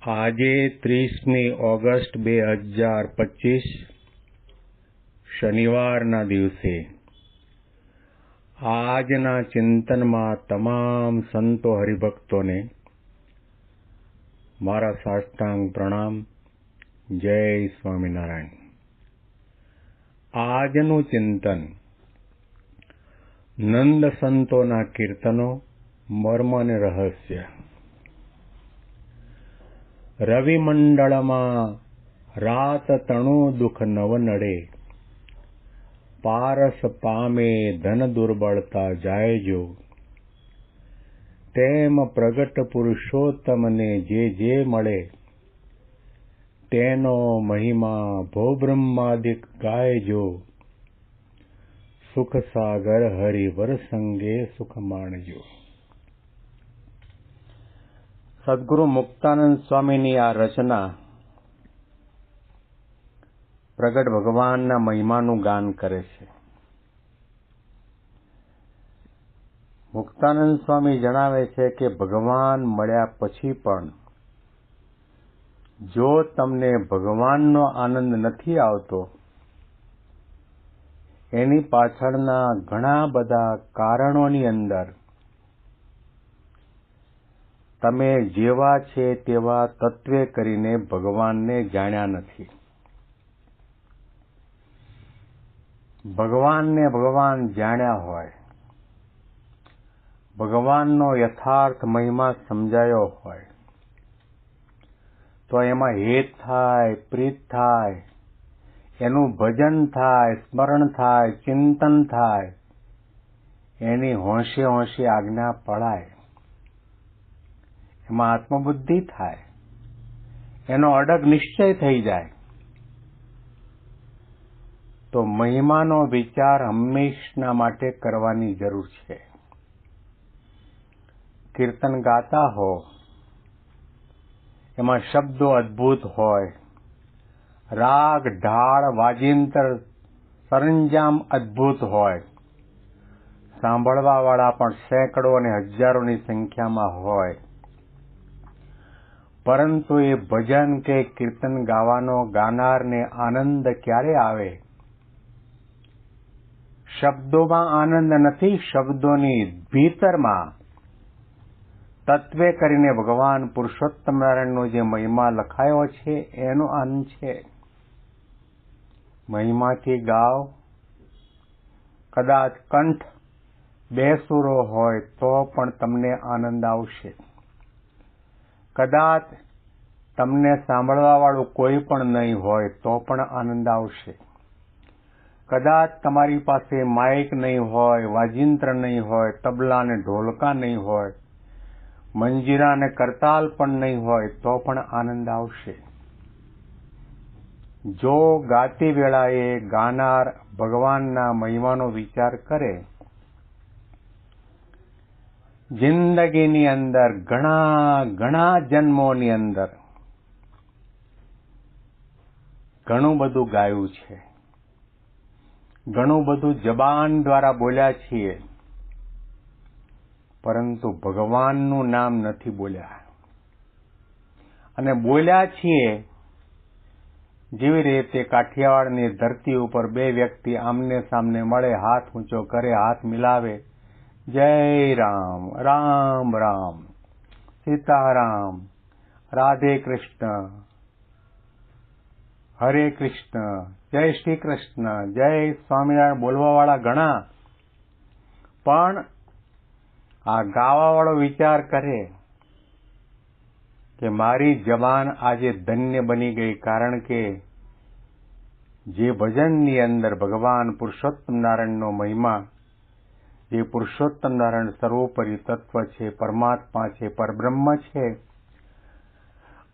આજે 30મી ઓગસ્ટ 2025 શનિવારના દિવસે આજના ચિંતનમાં તમામ સંતો હરિભક્તોને મારા સાષ્ટાંગ પ્રણામ. જય સ્વામિનારાયણ. આજનું ચિંતન નંદ સંતોના કીર્તનો, મર્મ અને રહસ્ય. રવિમંડળમાં રાત તણુ દુઃખ નવ નડે, પારસ પામે ધન દુર્બળતા જાય જો. તેમ પ્રગટ પુરુષોત્તમને જે મળે, તેનો મહિમા ભોબ્રહ્માદિક ગાય જો. સુખ સાગર હરિવર સંગે સુખ માણજો. સદગુરુ મુક્તાનંદ સ્વામીની આ રચના પ્રગટ ભગવાનના મહિમાનું ગાન કરે છે. મુક્તાનંદ સ્વામી જણાવે છે કે ભગવાન મળ્યા પછી પણ જો તમને ભગવાનનો આનંદ નથી આવતો, એની પાછળના ઘણા બધા કારણોની અંદર તમે જેવા છે તેવા તત્વે કરીને ભગવાનને જાણ્યા નથી. ભગવાનને ભગવાન જાણ્યા હોય, ભગવાનનો યથાર્થ મહિમા સમજાયો હોય, તો એમાં હેત થાય, પ્રીત થાય, એનું ભજન થાય, સ્મરણ થાય, ચિંતન થાય, એની હોંશે હોંશે આજ્ઞા પડાય, એમાં આત્મબુદ્ધિ થાય, એનો અડગ નિશ્ચય થઈ જાય, તો મહિમાનો વિચાર હંમેશના માટે કરવાની જરૂર છે. કીર્તન ગાતા હો, એમાં શબ્દો અદ્ભુત હોય, રાગ ઢાળ વાજિંત્ર સરંજામ અદ્ભુત હોય, સાંભળવાવાળા પણ સેંકડો અને હજારોની સંખ્યામાં હોય, પરંતુ એ ભજન કે કીર્તન ગાવાનો ગાનારને આનંદ ક્યારે આવે? શબ્દોમાં આનંદ નથી, શબ્દોની ભીતરમાં તત્વે કરીને ભગવાન પુરુષોત્તમ નારાયણનો જે મહિમા લખાયો છે એનો આનંદ છે. મહિમાથી ગાવ, કદાચ કંઠ બેસુરો હોય તો પણ તમને આનંદ આવશે. કદાચ તમને સાંભળવા વાળું કોઈ પણ નહીં હોય તો પણ આનંદ આવશે. કદાચ તમારી પાસે માઇક નહીં હોય, વાજિંત્ર નહીં હોય, તબલા અને ઢોલકા નહીં હોય, મંજીરા અને કરતાલ પણ નહીં હોય તો પણ આનંદ આવશે. જો ગાતી વેળાએ ગાનાર ભગવાનના મહિમાનો વિચાર કરે, જિંદગીની અંદર ઘણા જન્મોની અંદર ઘણું બધું ગાયું છે, ઘણું બધું જબાન દ્વારા બોલ્યા છીએ, પરંતુ ભગવાનનું નામ નથી બોલ્યા. અને બોલ્યા છીએ જેવી રીતે કાઠિયાવાડની ધરતી ઉપર બે વ્યક્તિ આમને સામને મળે, હાથ ઊંચો કરે, હાથ મિલાવે, જય રામ, રામ રામ, સીતારામ, રાધે કૃષ્ણ, હરે કૃષ્ણ, જય શ્રી કૃષ્ણ, જય સ્વામિનારાયણ બોલવાવાળા ઘણા, પણ આ ગાવાવાળો વિચાર કરે કે મારી જબાન આજે ધન્ય બની ગઈ, કારણ કે જે ભજનની અંદર ભગવાન પુરુષોત્તમ નારાયણનો મહિમા, જે પુરુષોત્તમ નારાયણ સર્વોપરી તત્વ છે, પરમાત્મા છે, પરબ્રહ્મ છે,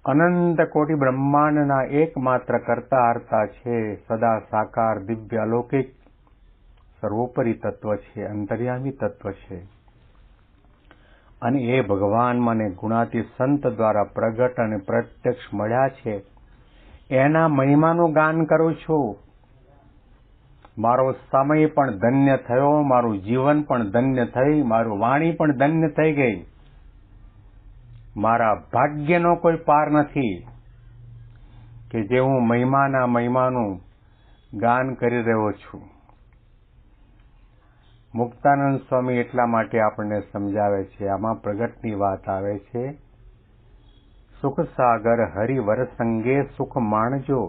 અનંત કોટી બ્રહ્માંડના એકમાત્ર કરતા હર્તા છે, સદા સાકાર દિવ્ય અલૌકિક સર્વોપરી તત્વ છે, અંતર્યામી તત્વ છે. અને એ ભગવાન મને ગુણાતી સંત દ્વારા પ્રગટ અને પ્રત્યક્ષ મળ્યા છે, એના મહિમાનું ગાન કરું છું. મારો સમય પણ ધન્ય થયો, મારું જીવન પણ ધન્ય થઈ, મારું વાણી પણ ધન્ય થઈ ગઈ. મારા ભાગ્યનો કોઈ પાર નથી કે જે હું મહિમાના મહિમાનું ગાન કરી રહ્યો છું. મુક્તાનંદ સ્વામી એટલા માટે આપણને સમજાવે છે, આમાં પ્રગટની વાત આવે છે. સુખ સાગર હરિવર સંગે સુખ માણજો,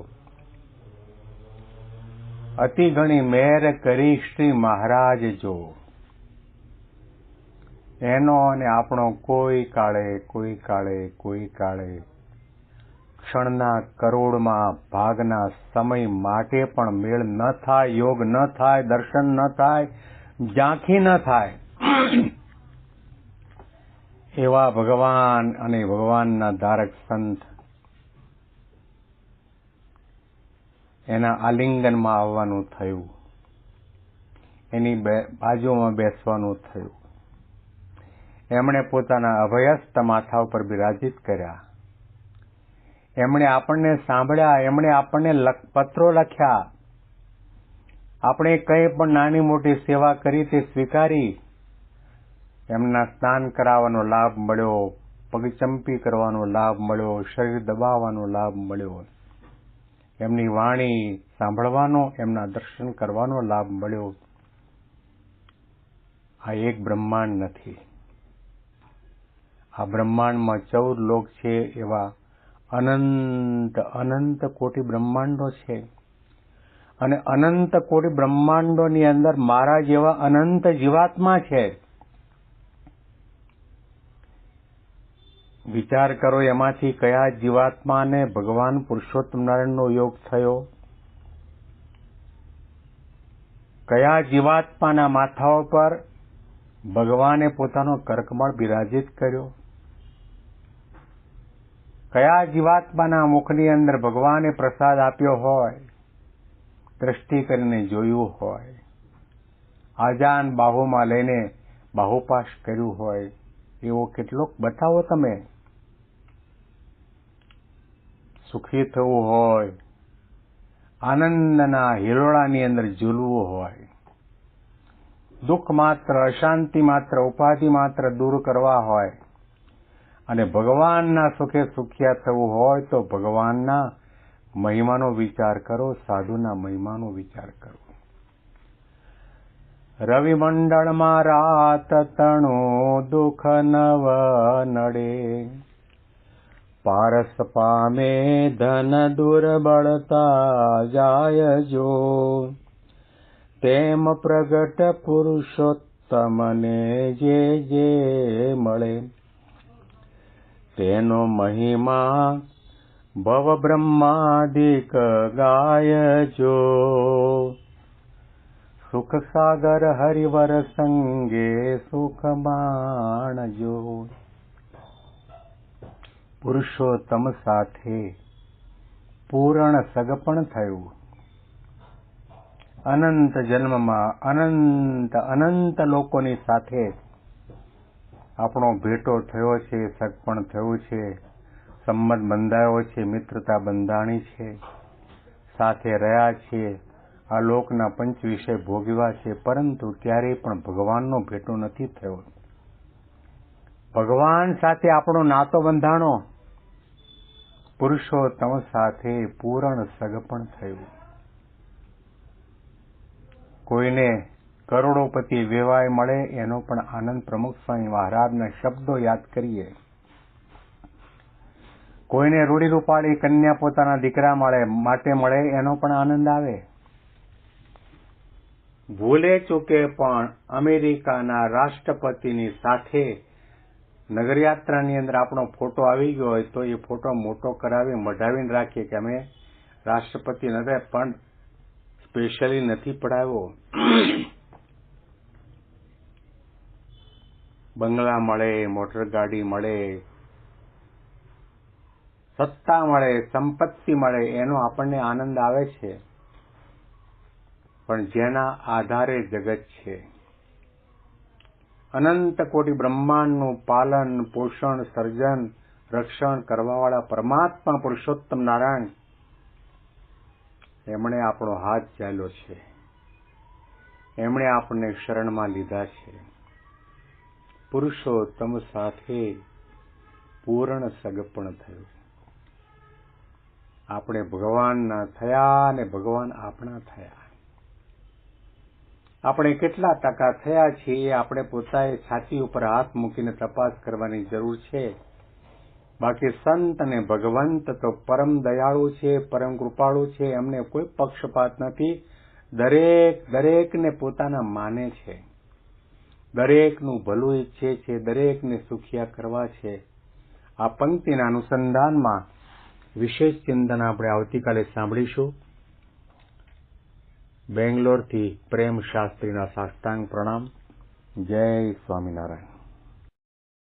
અતિ ઘણી મેર કરી શ્રી મહારાજ જો. એનો અને આપણો કોઈ કાળે ક્ષણના કરોડમાં ભાગના સમય માટે પણ મેળ ન થાય, યોગ ન થાય, દર્શન ન થાય, ઝાંખી ન થાય. એવા ભગવાન અને ભગવાનના ધારક સંત એના આલિંગનમાં આવવાનું થયું, એની બાજુમાં બેસવાનું થયું. એમણે પોતાના અભયસ્ત માથા ઉપર બિરાજિત કર્યા. એમણે આપણને સાંભળ્યા, એમણે આપણને પત્રો લખ્યા. આપણે કંઈ પણ નાની મોટી સેવા કરી તે સ્વીકારી. એમના સ્નાન કરાવવાનો લાભ મળ્યો, પગચંપી કરવાનો લાભ મળ્યો, શરીર દબાવવાનો લાભ મળ્યો, એમની વાણી સાંભળવાનો, એમના દર્શન કરવાનો લાભ મળ્યો. આ એક બ્રહ્માંડ નથી. આ બ્રહ્માંડમાં 14 લોક છે. એવા અનંત કોટી બ્રહ્માંડો છે. અને અનંત કોટી બ્રહ્માંડોની અંદર મારા જેવા અનંત જીવાત્મા છે. વિચાર કરો, એમાંથી કયા જીવાત્માને ભગવાન પુરુષોત્તમ નારાયણનો યોગ થયો? કયા જીવાત્માના માથા પર ભગવાને પોતાનો કર્કમળ બિરાજિત કર્યો? કયા જીવાત્માના મુખની અંદર ભગવાને પ્રસાદ આપ્યો હોય, દ્રષ્ટિ કરીને જોયું હોય, આજાન બાહુમાં લઈને બાહુપાશ કર્યું હોય, એવો કેટલોક બતાવો તમે. સુખી થવું હોય, આનંદના હિલોળાની અંદર ઝૂલવું હોય, દુઃખ માત્ર, અશાંતિ માત્ર, ઉપાધિ માત્ર દૂર કરવા હોય અને ભગવાનના સુખે સુખિયા થવું હોય તો ભગવાનના મહિમાનો વિચાર કરો, સાધુના મહિમાનો વિચાર કરો. રવિમંડળમાં રાત તણું દુઃખ નવ નડે, પારસ પામે ધન દુર્બળતા જાય જો. તેમ પ્રગટ પુરુષોત્તમને જે મળે, તેનો મહિમા ભવ બ્રહ્માદિક ગાયજો. સુખ સાગર હરિવર સંગે સુખ માણજો. પુરુષોત્તમ સાથે પૂર્ણ સગપણ થયું. અનંત જન્મમાં અનંત લોકોની સાથે આપણો ભેટો થયો છે, સગપણ થયું છે, સંબંધ બંધાયો છે, મિત્રતા બંધાણી છે, સાથે રહ્યા છીએ, આ લોકના પંચ વિષય ભોગવ્યા છે, પરંતુ ક્યારેય પણ ભગવાનનો ભેટો નથી થયો. ભગવાન સાથે આપણો નાતો બંધાણો, પુરુષોત્તમ સાથે પૂર્ણ સગપણ થયું. કોઈને કરોડોપતિ વેવાય મળે એનો પણ આનંદ પ્રમુખ સ્વામી મહારાજના શબ્દો યાદ કરીએ. કોઈને રૂડી કન્યા પોતાના દીકરા માટે મળે એનો પણ આનંદ આવે. ભૂલે ચૂકે પણ અમેરિકાના રાષ્ટ્રપતિની સાથે નગરયાત્રાની અંદર આપણો ફોટો આવી ગયો હોય તો એ ફોટો મોટો કરાવી મઢાવીને રાખીએ કે અમે રાષ્ટ્રપતિ નથી પણ સ્પેશિયલી નથી પડાવ્યો. બંગલા મળે, મોટર ગાડી મળે, સત્તા મળે, સંપત્તિ મળે, એનો આપણને આનંદ આવે છે, પણ જેના આધારે જગત છે, અનંત કોટી બ્રહ્માંડનું પાલન, પોષણ, સર્જન, રક્ષણ કરવાવાળા પરમાત્મા પુરુષોત્તમ નારાયણ, એમણે આપણો હાથ ચાલ્યો છે, એમણે આપણને શરણમાં લીધા છે. પુરુષોત્તમ સાથે પૂર્ણ સગપણ થયું. આપણે ભગવાનના થયા અને ભગવાન આપણા થયા. આપણે કેટલા ટકા થયા છીએ આપણે પોતાએ છાતી ઉપર હાથ મૂકીને તપાસ કરવાની જરૂર છે. બાકી સંત અને ભગવંત તો પરમ દયાળુ છે, પરમ કૃપાળુ છે. એમને કોઈ પક્ષપાત નથી. દરેકને પોતાના માને છે, દરેકનું ભલું ઈચ્છે છે, દરેકને સુખિયા કરવા છે. આ પંક્તિના અનુસંધાનમાં વિશેષ ચિંતન આપણે આવતીકાલે સાંભળીશું. બેંગ્લોરથી પ્રેમ શાસ્ત્રીના સાષ્ટાંગ પ્રણામ. જય સ્વામિનારાયણ.